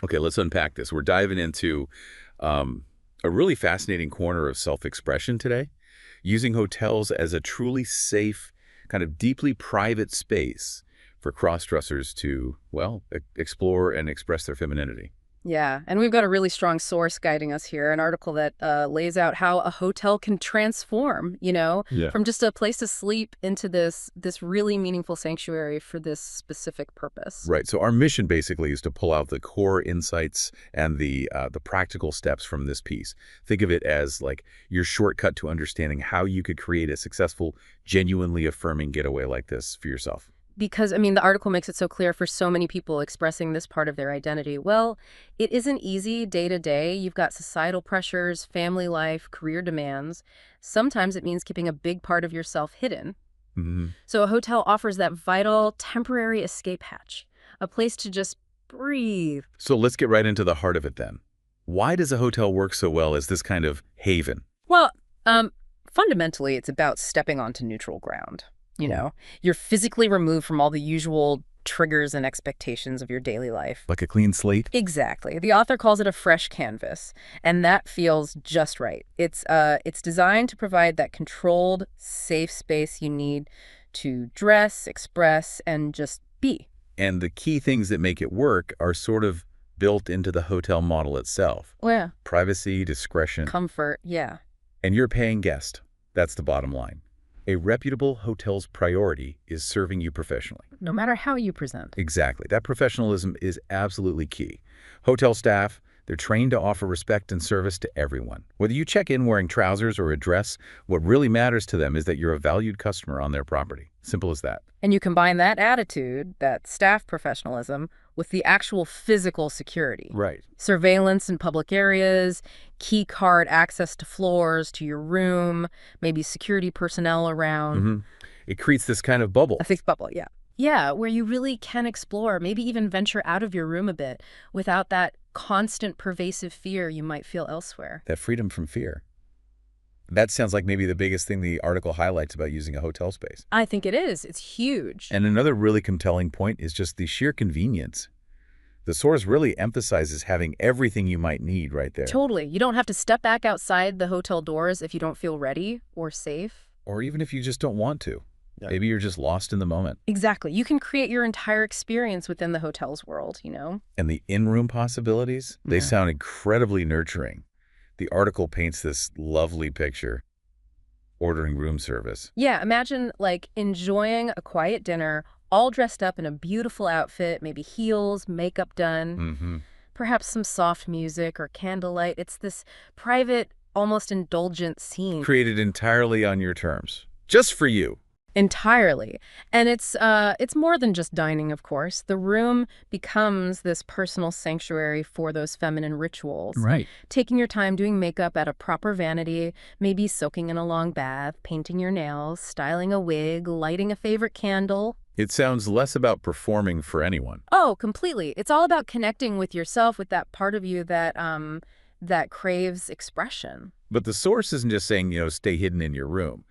Okay, let's unpack this. We're diving into a really fascinating corner of self-expression today, using hotels as a truly safe, kind of deeply private space for cross-dressers to, well, explore and express their femininity. Yeah, and we've got a really strong source guiding us here, an article that lays out how a hotel can transform, Yeah. from just a place to sleep into this really meaningful sanctuary for this specific purpose. Right. So our mission basically is to pull out the core insights and the practical steps from this piece. Think of it as like your shortcut to understanding how you could create a successful, genuinely affirming getaway like this for yourself. Because, I mean, the article makes it so clear for so many people expressing this part of their identity. Well, it isn't easy day to day. You've got societal pressures, family life, career demands. Sometimes it means keeping a big part of yourself hidden. Hmm. So a hotel offers that vital, temporary escape hatch, a place to just breathe. So let's get right into the heart of it then. Why does a hotel work so well as this kind of haven? Well, fundamentally, it's about stepping onto neutral ground. You're physically removed from all the usual triggers and expectations of your daily life. Like a clean slate? Exactly. The author calls it a fresh canvas, and that feels just right. It's designed to provide that controlled, safe space you need to dress, express, and just be. And the key things that make it work are sort of built into the hotel model itself. Oh, yeah. Privacy, discretion, Comfort, yeah. and you're a paying guest. That's the bottom line. A reputable hotel's priority is serving you professionally. No matter how you present. Exactly. That professionalism is absolutely key. Hotel staff, they're trained to offer respect and service to everyone. Whether you check in wearing trousers or a dress, what really matters to them is that you're a valued customer on their property. Simple as that. And you combine that attitude, that staff professionalism, with the actual physical security. Right. Surveillance in public areas, key card access to floors, to your room, maybe security personnel around. Hmm. It creates this kind of bubble. A thick bubble, yeah. Yeah, where you really can explore, maybe even venture out of your room a bit without that constant pervasive fear you might feel elsewhere. That freedom from fear. That sounds like maybe the biggest thing the article highlights about using a hotel space. I think it is. It's huge. And another really compelling point is just the sheer convenience. The source really emphasizes having everything you might need right there. Totally. You don't have to step back outside the hotel doors if you don't feel ready or safe. Or even if you just don't want to. Yeah. Maybe you're just lost in the moment. Exactly. You can create your entire experience within the hotel's world, And the in-room possibilities, they Yeah. sound incredibly nurturing. The article paints this lovely picture. Ordering room service. Yeah, imagine like enjoying a quiet dinner, all dressed up in a beautiful outfit, maybe heels, makeup done, Mm-hmm. perhaps some soft music or candlelight. It's this private, almost indulgent scene. Created entirely on your terms. Just for you. Entirely. And it's more than just dining, of course. The room becomes this personal sanctuary for those feminine rituals. Right. Taking your time doing makeup at a proper vanity, maybe soaking in a long bath, painting your nails, styling a wig, lighting a favorite candle. It sounds less about performing for anyone. Oh, completely. It's all about connecting with yourself, with that part of you that craves expression. But the source isn't just saying, stay hidden in your room.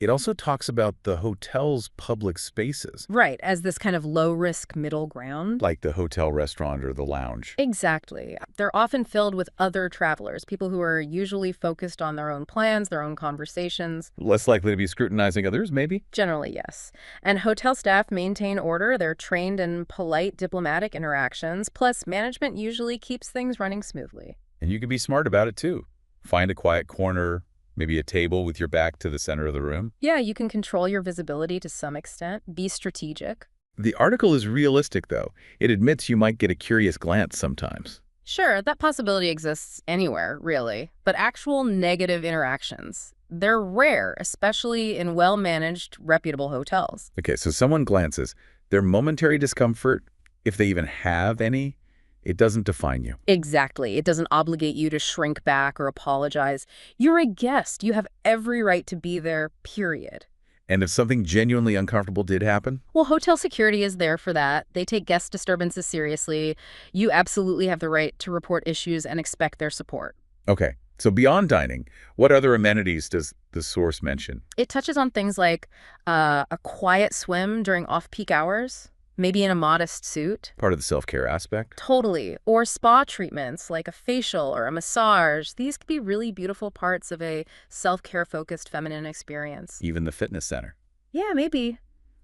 It also talks about the hotel's public spaces, Right, as this kind of low-risk middle ground. like the hotel restaurant or the lounge. Exactly. They're often filled with other travelers, people who are usually focused on their own plans, their own conversations. Less likely to be scrutinizing others, maybe? Generally, yes. And hotel staff maintain order. They're trained in polite diplomatic interactions. Plus, management usually keeps things running smoothly. And you can be smart about it, too. Find a quiet corner, maybe a table with your back to the center of the room. Yeah, you can control your visibility to some extent. Be strategic. The article is realistic, though. It admits you might get a curious glance sometimes. Sure, that possibility exists anywhere, really. But actual negative interactions, they're rare, especially in well-managed, reputable hotels. Okay, so someone glances. Their momentary discomfort, if they even have any, it doesn't define you. Exactly. It doesn't obligate you to shrink back or apologize. You're a guest. You have every right to be there, period. And if something genuinely uncomfortable did happen? Well, hotel security is there for that. They take guest disturbances seriously. You absolutely have the right to report issues and expect their support. Okay, so beyond dining, what other amenities does the source mention? It touches on things like a quiet swim during off-peak hours. Maybe in a modest suit. Part of the self-care aspect. Totally. Or spa treatments like a facial or a massage. These could be really beautiful parts of a self-care focused feminine experience. Even the fitness center. Yeah, maybe.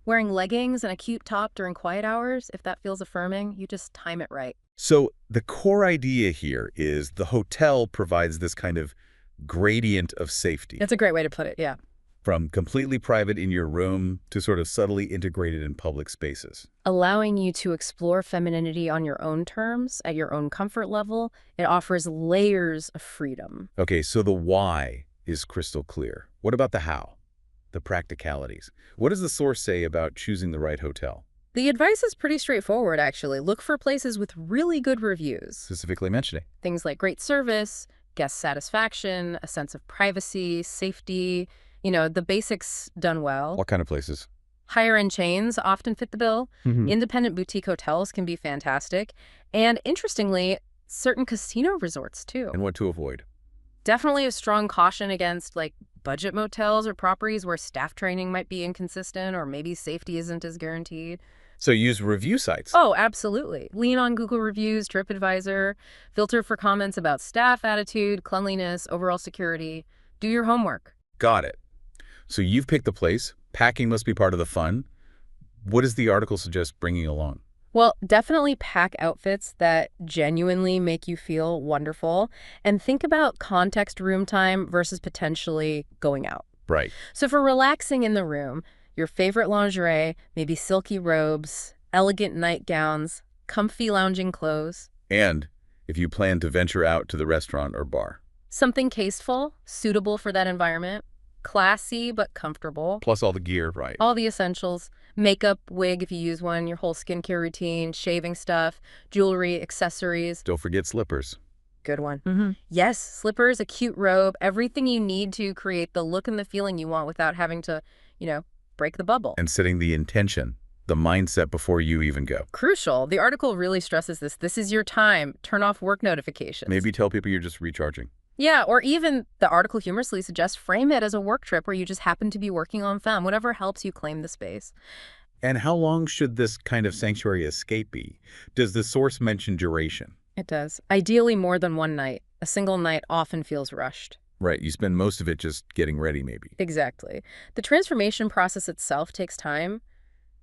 Wearing leggings and a cute top during quiet hours, if that feels affirming, you just time it right. So the core idea here is the hotel provides this kind of gradient of safety. That's a great way to put it, yeah. From completely private in your room to sort of subtly integrated in public spaces. Allowing you to explore femininity on your own terms, at your own comfort level, it offers layers of freedom. Okay, so the why is crystal clear. What about the how? The practicalities. What does the source say about choosing the right hotel? The advice is pretty straightforward, actually. Look for places with really good reviews. Specifically mentioning. Things like great service, guest satisfaction, a sense of privacy, safety, the basics done well. What kind of places? Higher-end chains often fit the bill. Independent boutique hotels can be fantastic. And interestingly, certain casino resorts, too. And what to avoid? Definitely a strong caution against, budget motels or properties where staff training might be inconsistent or maybe safety isn't as guaranteed. So use review sites. Oh, absolutely. Lean on Google Reviews, TripAdvisor, filter for comments about staff attitude, cleanliness, overall security. Do your homework. Got it. So you've picked the place. Packing must be part of the fun. What does the article suggest bringing along? Well, definitely pack outfits that genuinely make you feel wonderful, and think about context room time versus potentially going out. Right. So for relaxing in the room, your favorite lingerie, maybe silky robes, elegant nightgowns, comfy lounging clothes. And if you plan to venture out to the restaurant or bar. Something tasteful, suitable for that environment. Classy but comfortable. Plus all the gear, right. All the essentials. Makeup, wig if you use one, your whole skincare routine, shaving stuff, jewelry, accessories. Don't forget slippers. Good one. Yes, slippers, a cute robe, everything you need to create the look and the feeling you want without having to, break the bubble. And setting the intention, the mindset before you even go. Crucial. The article really stresses this. This is your time. Turn off work notifications. Maybe tell people you're just recharging. Yeah, or even the article humorously suggests frame it as a work trip where you just happen to be working on femme, whatever helps you claim the space. And how long should this kind of sanctuary escape be? Does the source mention duration? It does. Ideally more than one night. A single night often feels rushed. Right, you spend most of it just getting ready, maybe. Exactly. The transformation process itself takes time.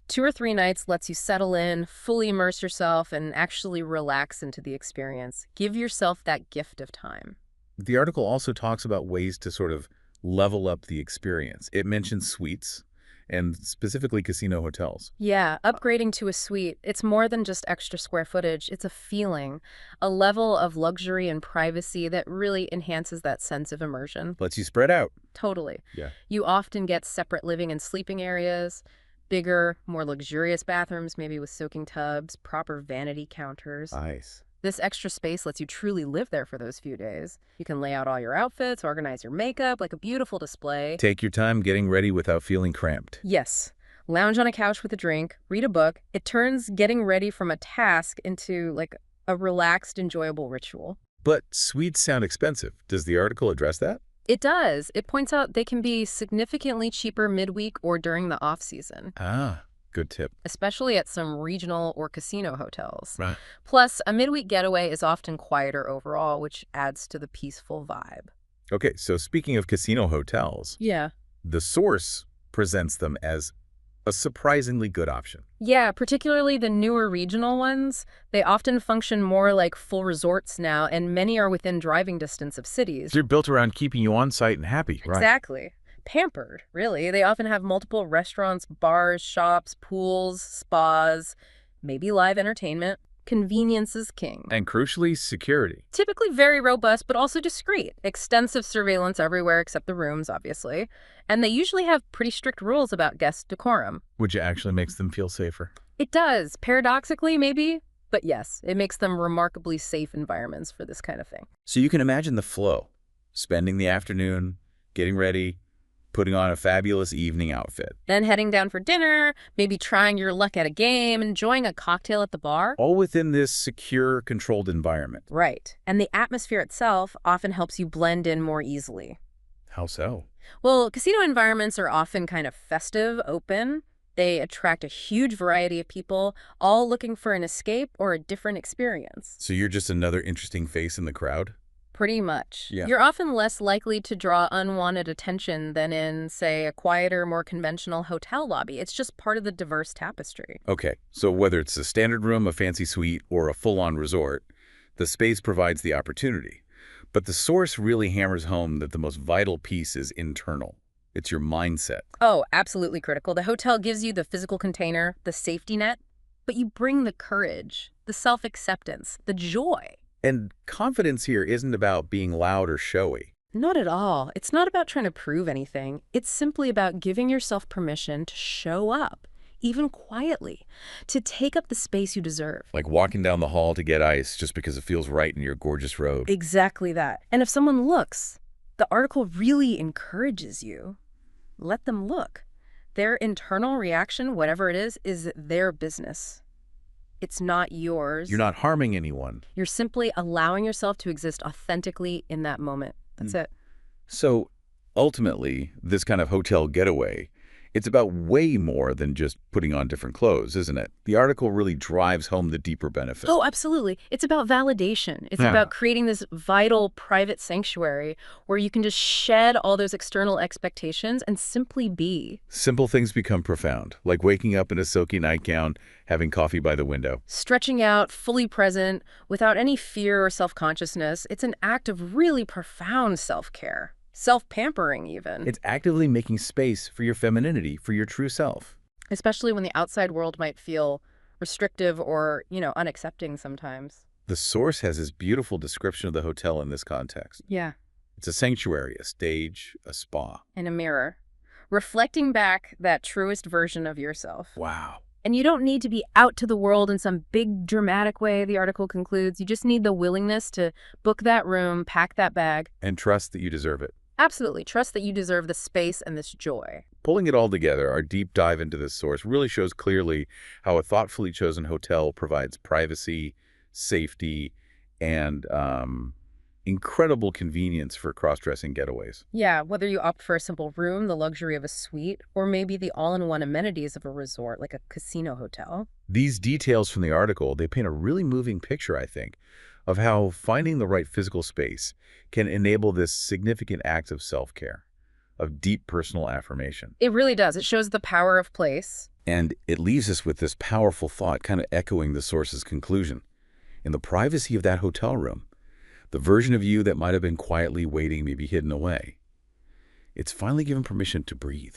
2 or 3 nights lets you settle in, fully immerse yourself, and actually relax into the experience. Give yourself that gift of time. The article also talks about ways to sort of level up the experience. It mentions suites and specifically casino hotels. Yeah, upgrading to a suite, it's more than just extra square footage. It's a feeling, a level of luxury and privacy that really enhances that sense of immersion. Lets you spread out. Totally. Yeah. You often get separate living and sleeping areas, bigger, more luxurious bathrooms, maybe with soaking tubs, proper vanity counters. Nice. This extra space lets you truly live there for those few days. You can lay out all your outfits, organize your makeup, like a beautiful display. Take your time getting ready without feeling cramped. Yes. Lounge on a couch with a drink, read a book. It turns getting ready from a task into a relaxed, enjoyable ritual. But suites sound expensive. Does the article address that? It does. It points out they can be significantly cheaper midweek or during the off-season. Ah, good tip. Especially at some regional or casino hotels. Right. Plus, a midweek getaway is often quieter overall, which adds to the peaceful vibe. Okay, so speaking of casino hotels, Yeah. the source presents them as a surprisingly good option. Yeah, particularly the newer regional ones. They often function more like full resorts now, and many are within driving distance of cities. They're built around keeping you on site and happy, right? Exactly. Pampered, really. They often have multiple restaurants, bars, shops, pools, spas, maybe live entertainment. Convenience is king. And crucially, security. Typically very robust, but also discreet. Extensive surveillance everywhere except the rooms, obviously. And they usually have pretty strict rules about guest decorum. Which actually makes them feel safer. It does. Paradoxically, maybe. But yes, it makes them remarkably safe environments for this kind of thing. So you can imagine the flow. Spending the afternoon, getting ready, putting on a fabulous evening outfit. Then heading down for dinner, maybe trying your luck at a game, enjoying a cocktail at the bar. All within this secure, controlled environment. Right. And the atmosphere itself often helps you blend in more easily. How so? Well, casino environments are often kind of festive, open. They attract a huge variety of people, all looking for an escape or a different experience. So you're just another interesting face in the crowd? Pretty much. Yeah. You're often less likely to draw unwanted attention than in, say, a quieter, more conventional hotel lobby. It's just part of the diverse tapestry. Okay, so whether it's a standard room, a fancy suite, or a full-on resort, the space provides the opportunity. But the source really hammers home that the most vital piece is internal. It's your mindset. Oh, absolutely critical. The hotel gives you the physical container, the safety net, but you bring the courage, the self-acceptance, the joy. And confidence here isn't about being loud or showy. Not at all. It's not about trying to prove anything. It's simply about giving yourself permission to show up, even quietly, to take up the space you deserve. Like walking down the hall to get ice just because it feels right in your gorgeous robe. Exactly that. And if someone looks, the article really encourages you. Let them look. Their internal reaction, whatever it is their business. It's not yours. You're not harming anyone. You're simply allowing yourself to exist authentically in that moment. That's it. So ultimately, this kind of hotel getaway, it's about way more than just putting on different clothes, isn't it? The article really drives home the deeper benefit. Oh, absolutely. It's about validation. It's Yeah. about creating this vital private sanctuary where you can just shed all those external expectations and simply be. Simple things become profound, like waking up in a silky nightgown, having coffee by the window. Stretching out, fully present, without any fear or self-consciousness. It's an act of really profound self-care. Self-pampering, even. It's actively making space for your femininity, for your true self. Especially when the outside world might feel restrictive or, unaccepting sometimes. The source has this beautiful description of the hotel in this context. Yeah. It's a sanctuary, a stage, a spa. And a mirror. Reflecting back that truest version of yourself. Wow. And you don't need to be out to the world in some big dramatic way, the article concludes. You just need the willingness to book that room, pack that bag. And trust that you deserve it. Absolutely. Trust that you deserve the space and this joy. Pulling it all together, our deep dive into this source really shows clearly how a thoughtfully chosen hotel provides privacy, safety, and incredible convenience for cross-dressing getaways. Yeah, whether you opt for a simple room, the luxury of a suite, or maybe the all-in-one amenities of a resort like a casino hotel. These details from the article, they paint a really moving picture, I think, of how finding the right physical space can enable this significant act of self-care, of deep personal affirmation. It really does. It shows the power of place. And it leaves us with this powerful thought, kind of echoing the source's conclusion. In the privacy of that hotel room, the version of you that might have been quietly waiting may be hidden away. It's finally given permission to breathe.